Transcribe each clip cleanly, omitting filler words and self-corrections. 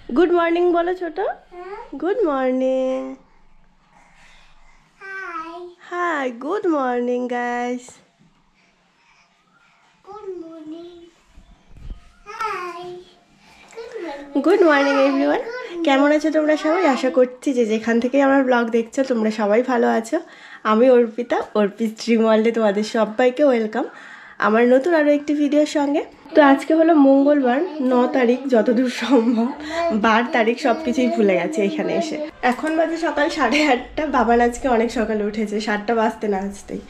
Good morning बोलो छोटो। Good morning. Hi good morning guys. Good morning everyone. কেমন আছো তোমরা সবাই? আশা করছি যে যেখান থেকে আমার ব্লগ দেখছো তোমরা সবাই ভালো আছো। আমি অর্পিতা, অর্পিস ড্রিম ওয়ার্ল্ডে তোমাদের সবাইকে ওয়েলকাম আমার নতুন আরও একটি ভিডিওর সঙ্গে। তো আজকে হলো মঙ্গলবার 9 তারিখ, যতদূর সম্ভব 12 তারিখ সব কিছুই ভুলে গেছে এখানে এসে। এখন বাজে সকাল 8:30। বাবান আজকে অনেক সকালে উঠেছে, 7টা বাজতে না আসতেই।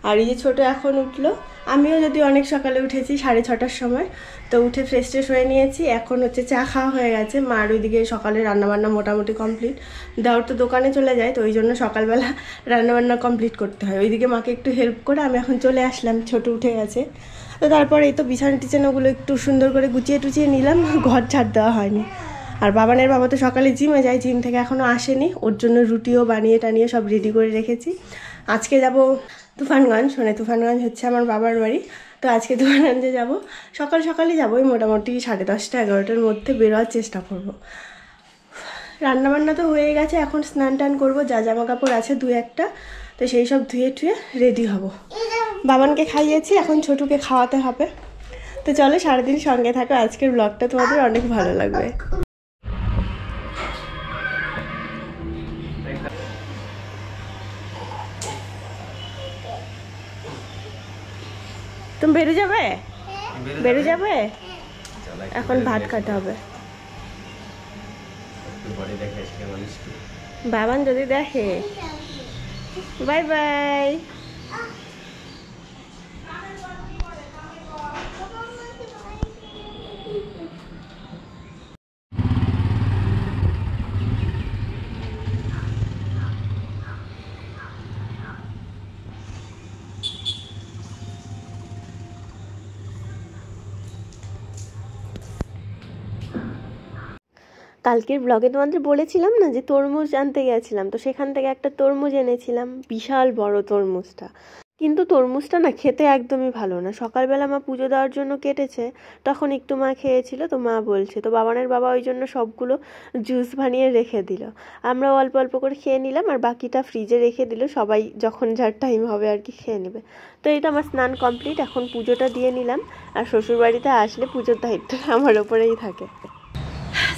আর এই যে ছোটো এখন উঠলো, আমিও যদি অনেক সকালে উঠেছি 6:30টার সময়। তো উঠে ফ্রেশ ট্রেশ হয়ে নিয়েছি। এখন হচ্ছে চা খাওয়া হয়ে গেছে। মার ওইদিকে সকালে রান্নাবান্না মোটামুটি কমপ্লিট। দেওয়ার তো দোকানে চলে যায়, তো ওই জন্য সকালবেলা রান্নাবান্না কমপ্লিট করতে হয়। ওইদিকে মাকে একটু হেল্প করে আমি এখন চলে আসলাম, ছোটো উঠে গেছে। তো তারপরে এই তো বিছানা টিছানাগুলো একটু সুন্দর করে গুছিয়ে টুচিয়ে নিলাম, ঘর ঝাড় দেওয়া হয়নি। আর বাবানের বাবা তো সকালে জিমে যায়, জিম থেকে এখনও আসেনি, ওর জন্য রুটিও বানিয়ে টানিয়ে সব রেডি করে রেখেছি। আজকে যাব তুফানগঞ্জ, মানে তুফানগঞ্জ হচ্ছে আমার বাবার বাড়ি। তো আজকে তুফানগঞ্জে যাব, সকাল সকালই যাবো, ওই মোটামুটি 10:30 11টার মধ্যে বেরোয়ার চেষ্টা করব। রান্নাবান্না তো হয়ে গেছে, এখন স্নান টান করবো, যা জামা কাপড় আছে 2-1টা, তো সেই সব ধুয়ে টুয়ে রেডি হব। বাবানকে খাইয়েছি, এখন ছোটুকে খাওয়াতে হবে। তো চলো সারাদিন সঙ্গে থাকো, আজকের ব্লগটা তোমাদের অনেক ভালো লাগবে। তুমি বেরো যাবে? বেরো যাবে? এখন ভাত খাতে হবে। বাবান যদি দেখে। Bye bye. কালকের ব্লগে তোমাদের বলেছিলাম না যে তরমুজ আনতে গেছিলাম, তো সেখান থেকে একটা তরমুজ এনেছিলাম, বিশাল বড় তরমুজটা। কিন্তু তরমুজটা না খেতে একদমই ভালো না। সকালবেলা মা পুজো দেওয়ার জন্য কেটেছে, তখন একটু মা খেয়েছিল, তো মা বলছে, তো বাবানের বাবা ওই জন্য সবগুলো জুস বানিয়ে রেখে দিল। আমরা অল্প অল্প করে খেয়ে নিলাম, আর বাকিটা ফ্রিজে রেখে দিল, সবাই যখন যার টাইম হবে আর কি খেয়ে নেবে। তো এইটা আমার স্নান কমপ্লিট, এখন পুজোটা দিয়ে নিলাম। আর শ্বশুরবাড়িতে আসলে পুজোর দায়িত্বটা আমার ওপরেই থাকে।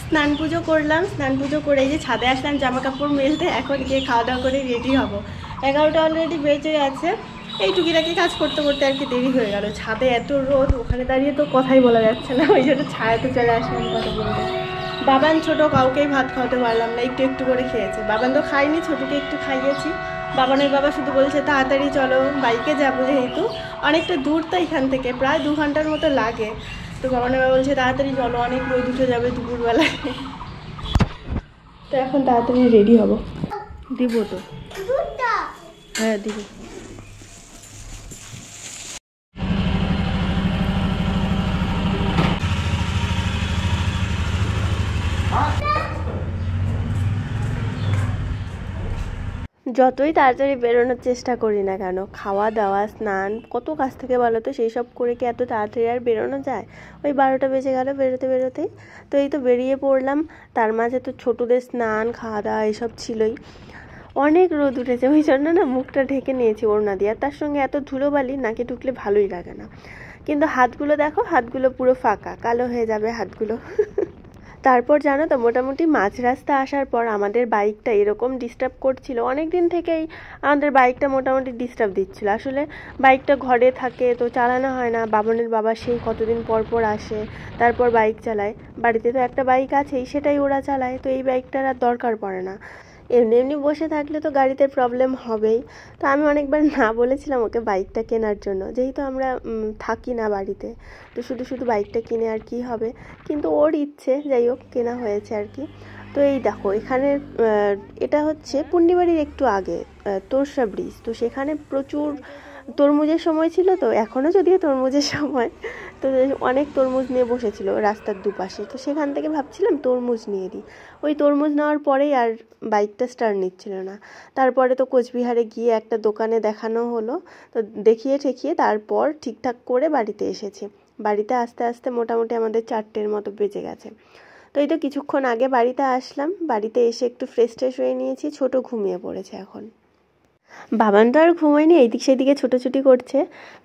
স্নান পুজো করলাম, স্নান পুজো করে এই যে ছাদে আসলাম জামা কাপড় মেলতে। এখন গিয়ে খাওয়া দাওয়া করে রেডি হব। 11টা অলরেডি বেজে গেছে। এই টুকিটাকি কাজ করতে করতে আর কি দেরি হয়ে গেল। ছাদে এত রোদ, ওখানে দাঁড়িয়ে তো কথাই বলা যাচ্ছে না, ওই জন্য ছায়াতে চলে আসলাম কথা বলতে। বাবান ছোট কাউকেই ভাত খাওয়াতে পারলাম না, একটু একটু করে খেয়েছে। বাবান তো খাইনি, ছোটকে একটু খাইয়েছি। বাবানের বাবা শুধু বলছে তাড়াতাড়ি চলো, বাইকে যাবো যেহেতু অনেকটা দূর, তো এখান থেকে প্রায় 2 ঘন্টার মতো লাগে। তো বাবানের বাবা বলছে তাড়াতাড়ি চলো, অনেক রোদ উঠে যাবে দুপুরবেলায়। তো এখন তাড়াতাড়ি রেডি হব। দিব তো? হ্যাঁ দিব। যতই তাড়াতাড়ি বেরোনোর চেষ্টা করি না কেন, খাওয়া দাওয়া স্নান কত কাজ থেকে বলো তো, সেই সব করে কি এত তাড়াতাড়ি আর বেরোনো যায়? ওই 12টা বেজে গেল বেরোতে বেরোতেই। তো এই তো বেরিয়ে পড়লাম। তার মাঝে তো ছোটোদের স্নান খাওয়া দাওয়া এসব ছিলই। অনেক রোদ উঠেছে, ওই জন্য না মুখটা ঢেকে নিয়েছি ওড়না দিয়ে। আর তার সঙ্গে এত ধুলোবালি, নাকে ঢুকলে ভালোই লাগে না। কিন্তু হাতগুলো দেখো, হাতগুলো পুরো ফাঁকা, কালো হয়ে যাবে হাতগুলো। তারপর জানো তো, মোটামুটি মাঝ রাস্তা আসার পর আমাদের বাইকটা এরকম ডিস্টার্ব করছিল, অনেক দিন থেকেই আমাদের বাইকটা মোটামুটি ডিস্টার্ব দিচ্ছিল। আসলে বাইকটা ঘরে থাকে তো চালানো হয় না। বাবানের বাবা সেই কতদিন পর পর আসে, তারপর বাইক চালায়। বাড়িতে তো একটা বাইক আছেই, সেটাই ওরা চালায়, তো এই বাইকটার আর দরকার পড়ে না। এমনি এমনি বসে থাকলে তো গাড়িতে প্রবলেম হবেই। তো আমি অনেকবার না বলেছিলাম ওকে বাইকটা কেনার জন্য, যেহেতু আমরা থাকি না বাড়িতে, তো শুধু শুধু বাইকটা কিনে আর কি হবে। কিন্তু ওর ইচ্ছে, যাই হোক কেনা হয়েছে আর কি। তো এই দেখো এখানে এটা হচ্ছে পূর্ণিমারির একটু আগে তোরসা ব্রিজ। তো সেখানে প্রচুর তরমুজের সময় ছিল, তো এখনও যদিও তরমুজের সময়। তো অনেক তরমুজ নিয়ে বসেছিল রাস্তার দুপাশে, তো সেখান থেকে ভাবছিলাম তরমুজ নিয়ে দিই। ওই তরমুজ নেওয়ার পরেই আর বাইকটা স্টার্ট নিচ্ছিল না। তারপরে তো কোচবিহারে গিয়ে একটা দোকানে দেখানো হলো, তো দেখিয়ে ঠেকিয়ে তারপর ঠিকঠাক করে বাড়িতে এসেছি। বাড়িতে আস্তে আস্তে মোটামুটি আমাদের 4টের মতো বেজে গেছে। তো এই তো কিছুক্ষণ আগে বাড়িতে আসলাম, বাড়িতে এসে একটু ফ্রেশ ট্রেশ হয়ে নিয়েছি। ছোট ঘুমিয়ে পড়েছে এখন। বাবান তো আর ঘুমোয়নি, এইদিক সেদিকে ছোটাছুটি করছে।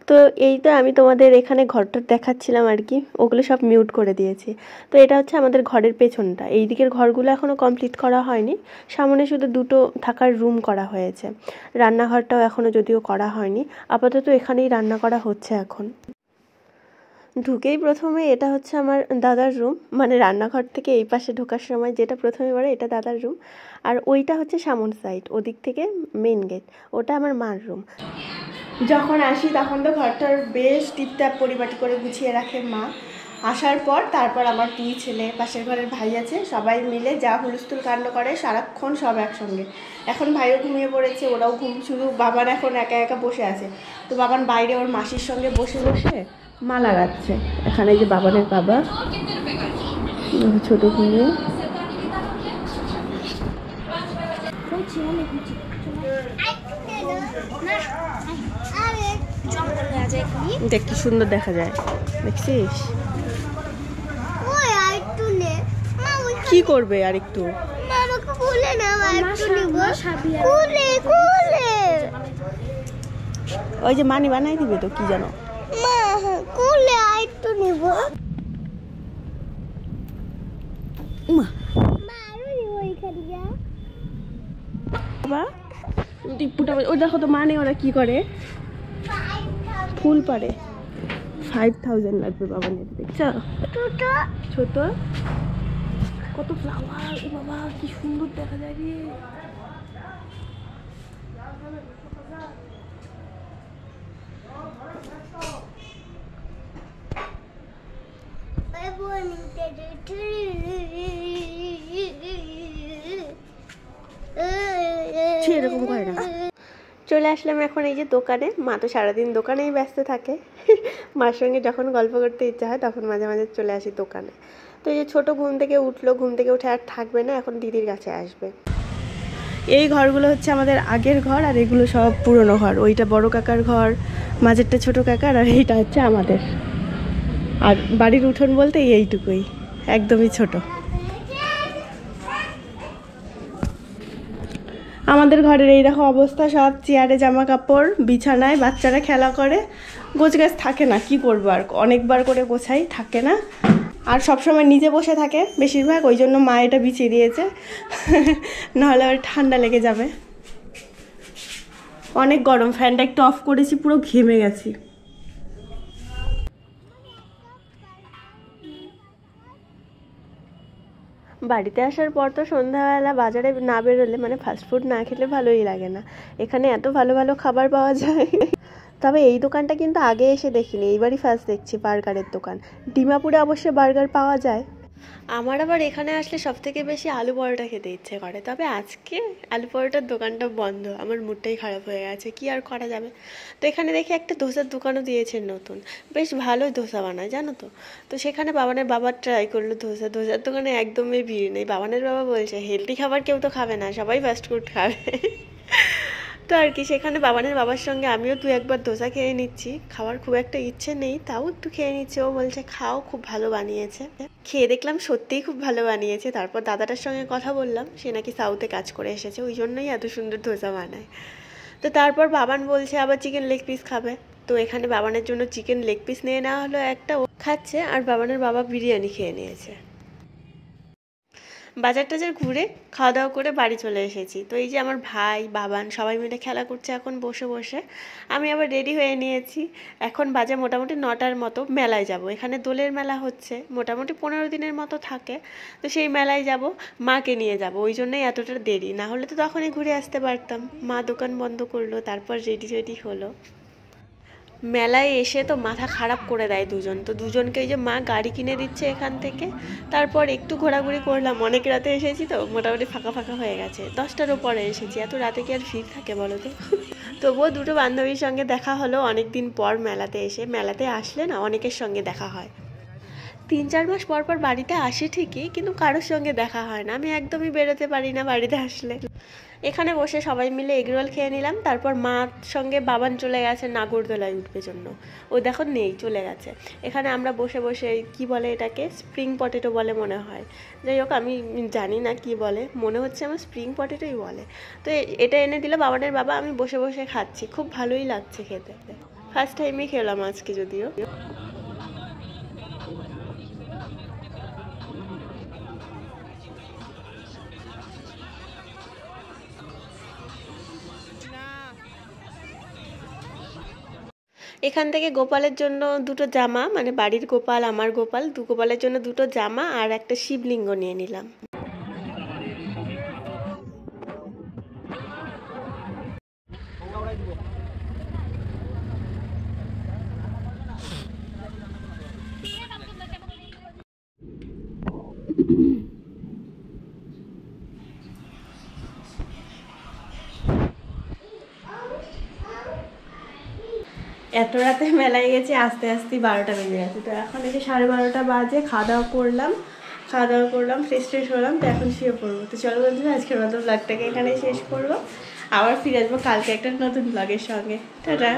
তো এই তো আমি তোমাদের এখানে ঘরটা দেখাচ্ছিলাম আর কি, ওগুলো সব মিউট করে দিয়েছি। তো এটা হচ্ছে আমাদের ঘরের পেছনটা, এই দিকের ঘরগুলো এখনও কমপ্লিট করা হয়নি, সামনে শুধু দুটো থাকার রুম করা হয়েছে। রান্নাঘরটাও এখনও যদিও করা হয়নি, আপাতত এখানেই রান্না করা হচ্ছে এখন। ঢুকেই প্রথমে এটা হচ্ছে আমার দাদার রুম, মানে রান্নাঘর থেকে এই পাশে ঢোকার সময় যেটা প্রথমে পড়ে এটা দাদার রুম, আর ওইটা হচ্ছে সামন সাইড, ওদিক থেকে মেন গেট, ওটা আমার মার রুম। যখন আসি তখন তো ঘরটার বেশ টিপটাপ পরিপাটি করে গুছিয়ে রাখে মা। আসার পর তারপর আমার 2 ছেলে, পাশের ঘরের ভাই আছে, সবাই মিলে যা হুলস্থুল কাণ্ড করে সারাক্ষণ সব একসঙ্গে। এখন ভাইও ঘুমিয়ে পড়েছে, ওরাও শুধু বাবান এখন একা একা বসে আছে। তো বাবান বাইরে ওর মাসির সঙ্গে বসে বসে মা লাগাচ্ছে। এখানে যে বাবানের বাবা ছোট ঘুমিয়ে, দেখ কি সুন্দর দেখা যায়, দেখছিস? কি করবে আর একটু? ওই যে মানি বানাই দিবে তো, কি জানো ওই দেখো তো মানে ওরা কি করে, ফুল পারে। 5000 লাগবে বাবা নিয়ে, দেখছ ছোট কত ফ্লাওয়ার, ও বাবা কি সুন্দর দেখা যায় রে। এরকম করে না। চলে আসলাম এখন এই যে দোকানে, মা তো সারাদিন দোকানেই ব্যস্ত থাকে। মার সঙ্গে যখন গল্প করতে ইচ্ছা হয় তখন মাঝে মাঝে চলে আসি দোকানে। তো এই যে ছোট ঘুম থেকে উঠলো, ঘুম থেকে উঠে আর থাকবে না, এখন দিদির কাছে আসবে। এই ঘরগুলো হচ্ছে আমাদের আগের ঘর, আর এগুলো সব পুরনো ঘর। ওইটা বড় কাকার ঘর, মাঝেরটা ছোট কাকার, আর এইটা হচ্ছে আমাদের। আর বাড়ির উঠোন বলতে এইটুকুই, একদমই ছোট। আমাদের ঘরের এই দেখো অবস্থা, সব চেয়ারে জামা কাপড়, বিছানায় বাচ্চারা খেলা করে, গোছগাছ থাকে না, কি করবো আর, অনেকবার করে গোছাই, থাকে না। আর সবসময় নিজে বসে থাকে বেশিরভাগ, ওই জন্য মা এটা বিছিয়ে দিয়েছে, নাহলে আর ঠান্ডা লেগে যাবে। অনেক গরম, ফ্যানটা একটু অফ করেছি, পুরো ঘেমে গেছি। বাড়িতে আসার পর তো সন্ধ্যাবেলা বাজারে না বেরোলে, মানে ফাস্টফুড না খেলে ভালোই লাগে না। এখানে এত ভালো ভালো খাবার পাওয়া যায়। তবে এই দোকানটা কিন্তু আগে এসে দেখিনি, এইবারই ফার্স্ট দেখছি বার্গারের দোকান। ডিমাপুরে অবশ্য বার্গার পাওয়া যায়। আমার আবার এখানে আসলে সব থেকে বেশি আলু পরোটা খেতে ইচ্ছে করে, তবে আজকে আলু পরোটার দোকানটা বন্ধ, আমার মুডটাই খারাপ হয়ে গেছে, কি আর করা যাবে। তো এখানে দেখি একটা ধোসার দোকানও দিয়েছেন নতুন, বেশ ভালোই ধোসা বানায় জানো তো। তো সেখানে বাবানের বাবা ট্রাই করলো ধোসার দোকানে একদমই ভিড় নেই। বাবানের বাবা বলছে হেলদি খাবার কেউ তো খাবে না, সবাই ফাস্টফুড খাবে। তো আর কি, সেখানে বাবানের বাবার সঙ্গে আমিও 2-1বার ধোসা খেয়ে নিচ্ছি, খাওয়ার খুব একটা ইচ্ছে নেই, তাও একটু খেয়ে নিচ্ছে। ও বলছে খাও, খুব ভালো বানিয়েছে। খেয়ে দেখলাম সত্যিই খুব ভালো বানিয়েছে। তারপর দাদাটার সঙ্গে কথা বললাম, সে নাকি সাউথে কাজ করে এসেছে, ওই জন্যই এত সুন্দর ধোসা বানায়। তো তারপর বাবান বলছে আবার চিকেন লেগ পিস খাবে, তো এখানে বাবানের জন্য চিকেন লেগ পিস নিয়ে নেওয়া হলো একটা, ও খাচ্ছে, আর বাবানের বাবা বিরিয়ানি খেয়ে নিয়েছে। বাজার টাজার ঘুরে খাওয়া দাওয়া করে বাড়ি চলে এসেছি। তো এই যে আমার ভাই বাবান সবাই মিলে খেলা করছে এখন বসে বসে। আমি আবার রেডি হয়ে নিয়েছি, এখন বাজে মোটামুটি 9টার মতো। মেলায় যাব, এখানে দোলের মেলা হচ্ছে, মোটামুটি 15 দিনের মতো থাকে। তো সেই মেলায় যাব, মাকে নিয়ে যাব, ওই জন্যই এতটা দেরি, না হলে তো তখনই ঘুরে আসতে পারতাম। মা দোকান বন্ধ করলো, তারপর রেডি হলো। মেলায় এসে তো মাথা খারাপ করে দেয় দুজন, তো দুজনকে এই যে মা গাড়ি কিনে দিচ্ছে এখান থেকে। তারপর একটু ঘোরাঘুরি করলাম, অনেক রাতে এসেছি তো, মোটামুটি ফাঁকা ফাঁকা হয়ে গেছে, 10টার উপরে এসেছি, এত রাতে কি আর ভিড় থাকে বলো তো। তবুও দুটো বান্ধবীর সঙ্গে দেখা হলো অনেক দিন পর মেলাতে এসে। মেলাতে আসলে না অনেকের সঙ্গে দেখা হয়। 3-4 মাস পর পর বাড়িতে আসে ঠিকই, কিন্তু কারোর সঙ্গে দেখা হয় না। আমি একদমই বেরোতে পারি না বাড়িতে আসলে। এখানে বসে সবাই মিলে এগরোল খেয়ে নিলাম। তারপর মার সঙ্গে বাবান চলে গেছে নাগরদোলায় উঠবে জন্য। ও দেখো নেই, চলে গেছে। এখানে আমরা বসে বসে কি বলে এটাকে, স্প্রিং পটেটো বলে মনে হয়। যাই হোক, আমি জানি না কি বলে, মনে হচ্ছে আমার স্প্রিং পটেটোই বলে। তো এটা এনে দিল বাবানের বাবা, আমি বসে বসে খাচ্ছি, খুব ভালোই লাগছে খেতে। ফার্স্ট টাইমই খেলাম আজকে যদিও। এখান থেকে গোপালের জন্য দুটো জামা, মানে বাড়ির গোপাল আমার গোপাল, গোপালের জন্য দুটো জামা আর একটা শিবলিঙ্গ নিয়ে নিলাম। এত রাতে মেলায় গেছি, আস্তে আস্তে 12টা বেজে গেছে। তো এখন এই যে 12:30 বাজে, খাওয়া দাওয়া করলাম, ফ্রেশ ট্রেশ হলাম। তো এখন শুয়ে পড়বো। তো চলো বন্ধুরা, আজকের মতো ব্লগটাকে এখানে শেষ করবো। আবার ফিরে আসবো কালকে একটা নতুন ব্লগের সঙ্গে। টাটা।